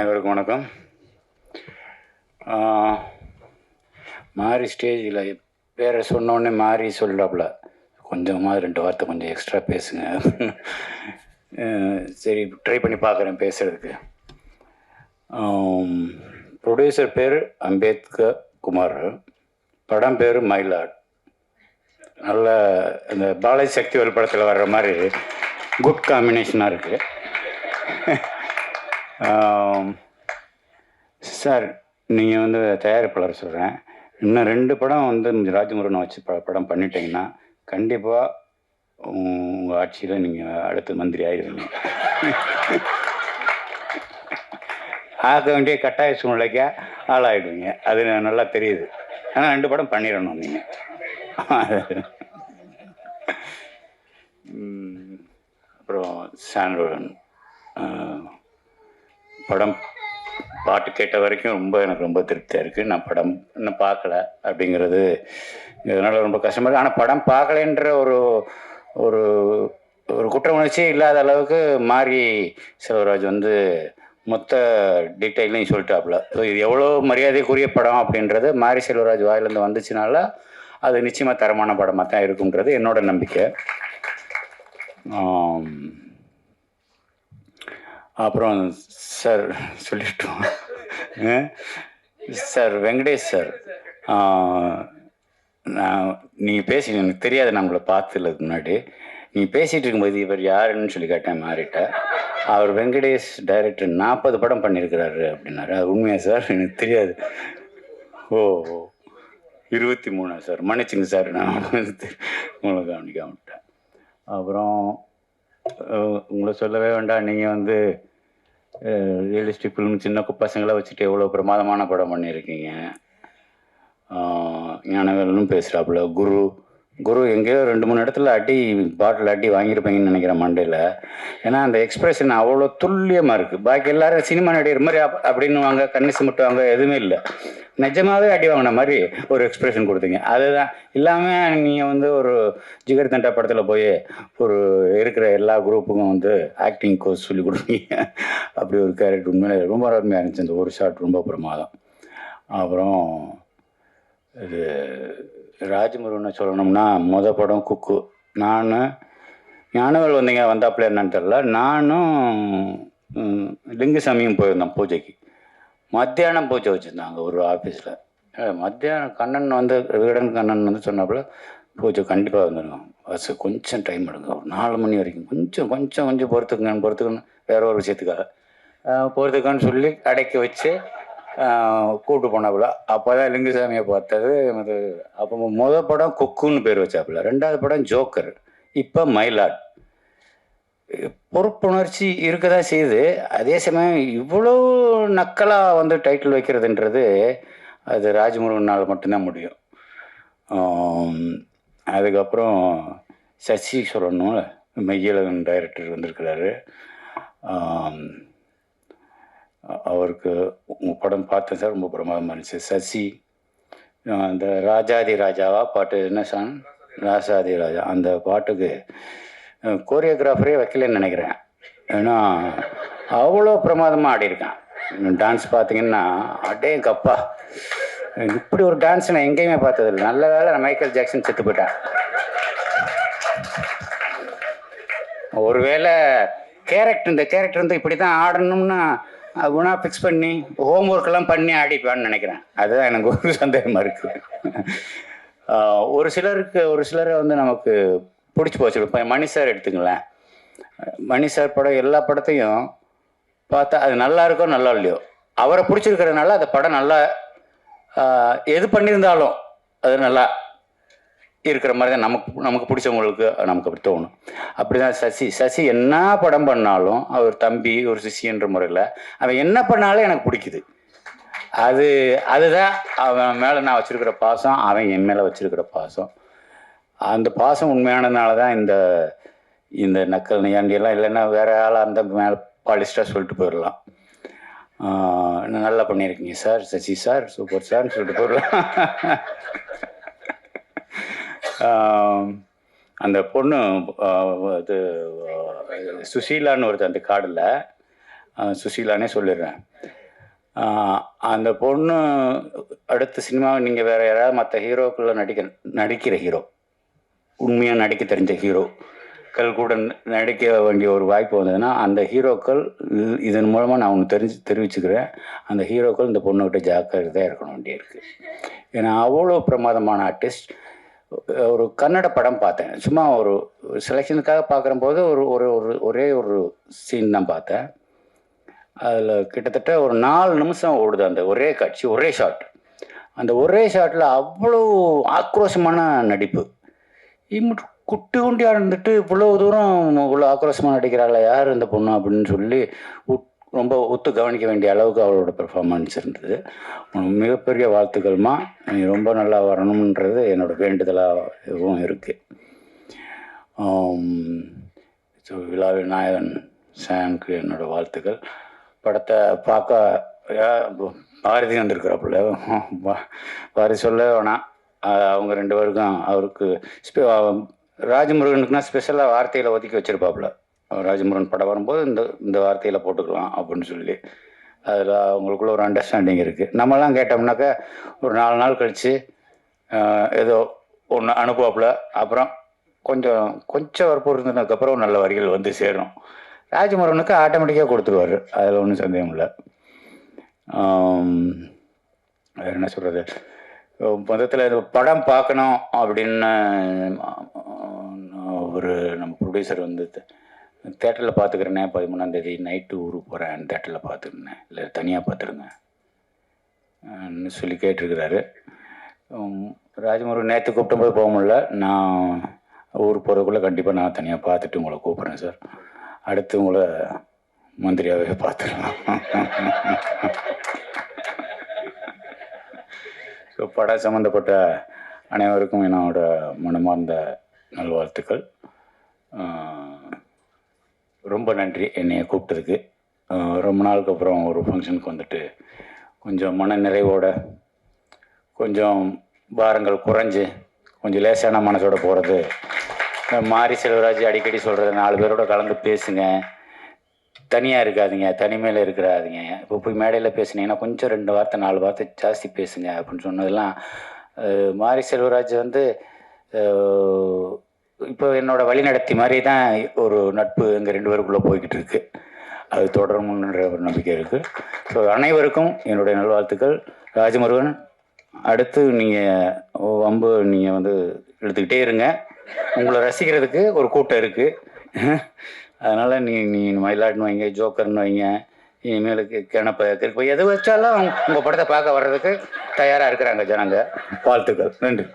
அனைவருக்கும் வணக்கம். மாறி ஸ்டேஜில் பேரை சொன்னோடனே மாறி சொல்கிறாப்புல, கொஞ்சமாக 2 வார்த்தை கொஞ்சம் எக்ஸ்ட்ரா பேசுங்க. சரி, ட்ரை பண்ணி பார்க்குறேன் பேசுகிறதுக்கு. ப்ரொடியூசர் பேர் அம்பேத்கர் குமார், படம் பேர் மயிலாட். நல்ல இந்த பாலாஜி சக்திவேல் படத்தில் வர்ற மாதிரி குட் காம்பினேஷனாக இருக்குது. சார், நீங்கள் வந்து தயாரிப்பாளர் சொல்கிறேன், இன்னும் 2 படம் வந்து ராஜமுருகனை வச்சு படம் பண்ணிட்டீங்கன்னா கண்டிப்பாக உங்கள் ஆட்சியில் நீங்கள் அடுத்த மந்திரி ஆயிடுவீங்க. ஆக வேண்டிய கட்டாய சூழ்நிலைக்கு ஆளாயிடுவீங்க, அது நல்லா தெரியுது. ஆனால் 2 படம் பண்ணிடணும் நீங்கள். அப்புறம் சாண்டோன் படம் பாட்டு கேட்ட வரைக்கும் எனக்கு ரொம்ப திருப்தியாக இருக்குது. நான் படம் இன்னும் பார்க்கல அப்படிங்கிறது இதனால் ரொம்ப கஷ்டமாக இருக்குது. ஆனால் படம் பார்க்கலன்ற ஒரு ஒரு ஒரு குற்ற உணர்ச்சியே இல்லாத அளவுக்கு மாரி செல்வராஜ் வந்து மொத்த டீட்டெயிலையும் சொல்லிட்டாப்புல. ஸோ இது எவ்வளோ மரியாதைக்குரிய படம் அப்படின்றது மாரி செல்வராஜ் வாயிலேருந்து வந்துச்சுனால அது நிச்சயமாக தரமான படமாக தான் இருக்குன்றது என்னோட நம்பிக்கை. அப்புறம் சார் சொல்லிட்டோம் சார், வெங்கடேஷ் சார், நீங்கள் பேசி எனக்கு தெரியாது, நான் உங்களை பார்த்ததில்ல முன்னாடி. நீங்கள் பேசிகிட்டு இருக்கும்போது இவர் யாருன்னு சொல்லி கேட்டேன் மாறிட்ட. அவர் வெங்கடேஷ் டைரக்டர் 40 படம் பண்ணியிருக்கிறாரு அப்படின்னாரு. அது உண்மையா சார்? எனக்கு தெரியாது. ஓ 23 சார், மன்னிச்சுங்க சார், நான் உங்களை கவனிக்காம விட்டேன். அப்புறம் உங்களை சொல்லவே வேண்டாம், நீங்கள் வந்து ரியலிஸ்டிக் ஃபிலிம் சின்ன பசங்களை வச்சுட்டு எவ்வளோ பிரமாதமான படம் பண்ணியிருக்கீங்க. ஞானவேலும் பேசுகிறாப்புல. குரு எங்கேயோ 2-3 இடத்துல பாட்டில் அடி வாங்கியிருப்பீங்கன்னு நினைக்கிறேன் மண்டையில். ஏன்னா அந்த எக்ஸ்பிரஷன் அவ்வளோ துல்லியமாக இருக்குது. பாக்கி எல்லாரும் சினிமா நடிகர் மாதிரி அப்படின்னுவாங்க, கண்ணு சிமிட்டுவாங்க, எதுவுமே இல்லை. நிஜமாகவே அடி வாங்கின மாதிரி ஒரு எக்ஸ்பிரஷன் கொடுத்தீங்க. அதுதான் இல்லாமல் நீங்கள் வந்து ஒரு ஜிகர் தண்டா படத்தில் போய் ஒரு இருக்கிற எல்லா குரூப்புக்கும் வந்து ஆக்டிங் கோர்ஸ் சொல்லி கொடுத்தீங்க. அப்படி ஒரு கேரக்டர் உண்மையிலே ரொம்ப அருமையாக இருந்துச்சு. அந்த ஒரு ஷாட் ரொம்ப பிரமாதம். அப்புறம் இது ராஜமுருகனை சொல்லணும்னா படம் குக்கு. நான் ஞானவேல் வந்தாப்புல என்னன்னு தெரியல, நானும் லிங்குசாமியும் போயிருந்தோம் பூஜைக்கு. மத்தியானம் பூஜை வச்சுருந்தாங்க ஒரு ஆஃபீஸில். மத்தியானம் கண்ணன் வந்து விகடன் கண்ணன் வந்து சொன்னாப்புல பூஜை கண்டிப்பாக வந்துடுங்க, பஸ் கொஞ்சம் டைம் எடுங்க, ஒரு 4 மணி வரைக்கும் கொஞ்சம் பொறுத்துக்கன்னு வேற ஒரு விஷயத்துக்காக பொறுத்துக்கான்னு சொல்லி அடைக்க வச்சு கூப்பிட்டு போனாப்புல. அப்போ தான் லிங்குசாமியை பார்த்தது. அப்போ படம் கொக்குன்னு பேர் வச்சாப்புல, 2வது படம் ஜோக்கர், இப்போ மயிலாட். பொறுப்புணர்ச்சி இருக்க தான் செய்யுது. அதே சமயம் இவ்வளோ நக்கலாக வந்து டைட்டில் வைக்கிறதுன்றது அது ராஜமுருகனால் மட்டும்தான் முடியும். அதுக்கப்புறம் சசி சொல்லணும், மெய்யழகன் டைரக்டர் வந்திருக்கிறாரு. அவருக்கு உங்கள் படம் பார்த்தேன் சார், ரொம்ப பிரமாதமாக இருந்துச்சு. சசி அந்த ராஜாதி ராஜாவா பாட்டு, என்ன சாங்? ராஜாதி ராஜா. அந்த பாட்டுக்கு கோரியோகிராஃபரே வைக்கலன்னு நினைக்கிறேன். ஏன்னா அவ்வளோ பிரமாதமாக ஆடியிருக்கேன். டான்ஸ் பார்த்தீங்கன்னா அடே கப்பா, இப்படி ஒரு டான்ஸ் நான் எங்கேயுமே பார்த்ததில்லை. நல்ல வேளை நான் மைக்கேல் ஜாக்சன் செத்து போயிட்டேன். ஒருவேளை இந்த கேரக்டர் வந்து இப்படி தான் ஆடணும்னா குணா ஃபிக்ஸ் பண்ணி ஹோம் ஒர்க்கெல்லாம் பண்ணி ஆடிப்பான்னு நினைக்கிறேன். அதுதான் எனக்கு ஒரு சந்தேகமாக இருக்குது. ஒரு சிலரை வந்து நமக்கு பிடிச்சி போச்சு. இப்போ மணி சார் எடுத்துங்களேன். மணி சார் படம் எல்லா படத்தையும் பார்த்தா அது நல்லா இருக்கோ நல்லா இல்லையோ, அவரை பிடிச்சிருக்கிறதுனால அந்த படம் நல்லா எது பண்ணியிருந்தாலும் அது நல்லா இருக்கிற மாதிரி தான் நமக்கு பிடிச்சவங்களுக்கு நமக்கு அப்படி தோணும். அப்படிதான் சசி என்ன படம் பண்ணாலும் அவர் தம்பி ஒரு சிஷியன்ற முறையில் அவன் என்ன பண்ணாலும் எனக்கு பிடிக்குது. அதுதான் அவன் மேலே நான் வச்சிருக்கிற பாசம், அவன் என் மேலே வச்சிருக்கிற பாசம். அந்த பாசம் உண்மையானதுனால தான் இந்த நக்கல் நையாண்டியெல்லாம் இல்லைன்னா வேற ஆளாக அந்த மேலே பாலிஸ்டாக சொல்லிட்டு போயிடலாம். நல்லா பண்ணியிருக்கீங்க சார், சசி சார், சூப்பர் சார்னு சொல்லிட்டு போயிடலாம். அந்த பொண்ணு இது சுசீலான்னு ஒருத்தர் அந்த காடில் சுசீலானே சொல்லிடுறேன். அந்த பொண்ணு அடுத்த சினிமாவை நீங்கள் வேறு யாராவது மற்ற ஹீரோக்களில் நடிக்கிற ஹீரோ, உண்மையாக நடிக்க தெரிஞ்ச ஹீரோக்கள் கூட நடிக்க வேண்டிய ஒரு வாய்ப்பு வந்ததுன்னா அந்த ஹீரோக்கள் இதன் மூலமாக நான் ஒன்று தெரிவிச்சுக்கிறேன். அந்த ஹீரோக்கள் இந்த பொண்ணுக்கிட்ட ஜாக்கிரதையாக இருக்கணும் வேண்டியிருக்கு. ஏன்னா அவ்வளோ பிரமாதமான ஆர்டிஸ்ட். ஒரு கன்னட படம் பார்த்தேன், சும்மா ஒரு செலெக்ஷனுக்காக பார்க்குறம்போது ஒரே ஒரு சீன் தான் பார்த்தேன். அதில் கிட்டத்தட்ட ஒரு 4 நிமிஷம் ஓடுது அந்த ஒரே காட்சி, ஒரே ஷாட். அந்த ஒரே ஷாட்டில் அவ்வளோ ஆக்ரோஷமான நடிப்பு. குட்டி குண்டியாக இருந்துட்டு இவ்வளோ தூரம் இவ்வளோ ஆக்ரோஷமாக நடிக்கிறாள் யார் இந்த பொண்ணு அப்படின்னு சொல்லி ரொம்ப ஒத்து கவனிக்க வேண்டிய அளவுக்கு அவளோட பெர்ஃபார்மன்ஸ் இருந்தது. மிகப்பெரிய வாழ்த்துக்கள்மா, நீ ரொம்ப நல்லா வரணுன்றது என்னோடய வேண்டுதலாகவும் இருக்குது. ஸோ விழாவின் நாயகன் சாம்க்கு என்னோடய வாழ்த்துக்கள். படத்தை பார்க்க பாரதி வந்திருக்கிறாப்புல, பாரதி சொல்ல வேணாம். அவங்க 2 பேருக்கும் அவருக்கு ராஜமுருகனுக்குன்னா ஸ்பெஷலாக வார்த்தையில் ஒதுக்கி வச்சுருப்பாப்புல. ராஜமுருகன் படம் வரும்போது இந்த வார்த்தையில் போட்டுக்கலாம் அப்படின்னு சொல்லி அதில் அவங்களுக்குள்ள ஒரு அண்டர்ஸ்டாண்டிங் இருக்குது. நம்மலாம் கேட்டோம்னாக்கா ஒரு 4 நாள் கழித்து ஏதோ ஒன்று அனுப்புவாப்புல, அப்புறம் கொஞ்சம் வற்புறுத்தினதுக்கப்புறம் நல்ல வரிகள் வந்து சேரும். ராஜமுருகனுக்கு ஆட்டோமேட்டிக்காக கொடுத்துருவார், அதில் ஒன்றும் சந்தேகம் இல்லை. வேறு என்ன சொல்கிறது, மொத்தத்தில் இந்த படம் பார்க்கணும் அப்படின்னு ஒரு நம்ம ப்ரொடியூசர் வந்து தேட்டரில் பார்த்துக்கிறேனே 13ஆம் தேதி நைட்டு ஊருக்கு போகிறேன், தேட்டரில் பார்த்துக்கிறேன் இல்லை தனியாக பார்த்துருங்க சொல்லி கேட்டிருக்கிறாரு. ராஜமுருகன் நேற்று கூப்பிட்டும்போது போக முடியல, நான் ஊருக்கு போகிறதுக்குள்ளே கண்டிப்பாக நான் தனியாக பார்த்துட்டு உங்களை கூப்பிட்றேன் சார். அடுத்து உங்களை மந்திரியாகவே பார்த்துடலாம். ஸோ படம் சம்மந்தப்பட்ட அனைவருக்கும் என்னோட மனமார்ந்த நல்வாழ்த்துக்கள். ரொம்ப நன்றி என்னைய கூப்பிட்டதுக்கு. ரொம்ப நாளுக்கு அப்புறம் ஒரு ஃபங்க்ஷனுக்கு வந்துட்டு கொஞ்சம் மன நிறைவோட, கொஞ்சம் பாரங்கள் குறைஞ்சி, கொஞ்சம் லேசான மனசோட போகிறது. மாரி செல்வராஜ் அடிக்கடி சொல்கிறது, 4 பேரோட கலந்து பேசுங்க, தனியாக இருக்காதீங்க, தனிமையில் இருக்கிறாதீங்க. இப்போ போய் மேடையில் பேசுனீங்கன்னா கொஞ்சம் 2 வார்த்தை 4 வார்த்தை ஜாஸ்தி பேசுங்க அப்படின்னு சொன்னதெல்லாம் மாரி செல்வராஜ் வந்து இப்போ என்னோடய வழிநடத்தி மாதிரி தான் ஒரு நட்பு எங்கள் 2 பேருக்குள்ளே போய்கிட்டு இருக்குது. அது தொடரும்ன்ற ஒரு நம்பிக்கை இருக்குது. ஸோ அனைவருக்கும் என்னுடைய நல்வாழ்த்துக்கள். ராஜமுருகன், அடுத்து நீங்கள் வம்பு நீங்கள் வந்து எடுத்துக்கிட்டே இருங்க, உங்களை ரசிக்கிறதுக்கு ஒரு கூட்டம் இருக்குது. அதனால் நீ மயிலாட்னு வைங்க, ஜோக்கர்னு வைங்க, இனிமேலுக்கு கிணப்ப எது வச்சாலும் உங்கள் படத்தை பார்க்க வர்றதுக்கு தயாராக இருக்கிறாங்க ஜனங்க. வாழ்த்துக்கள். நன்றி.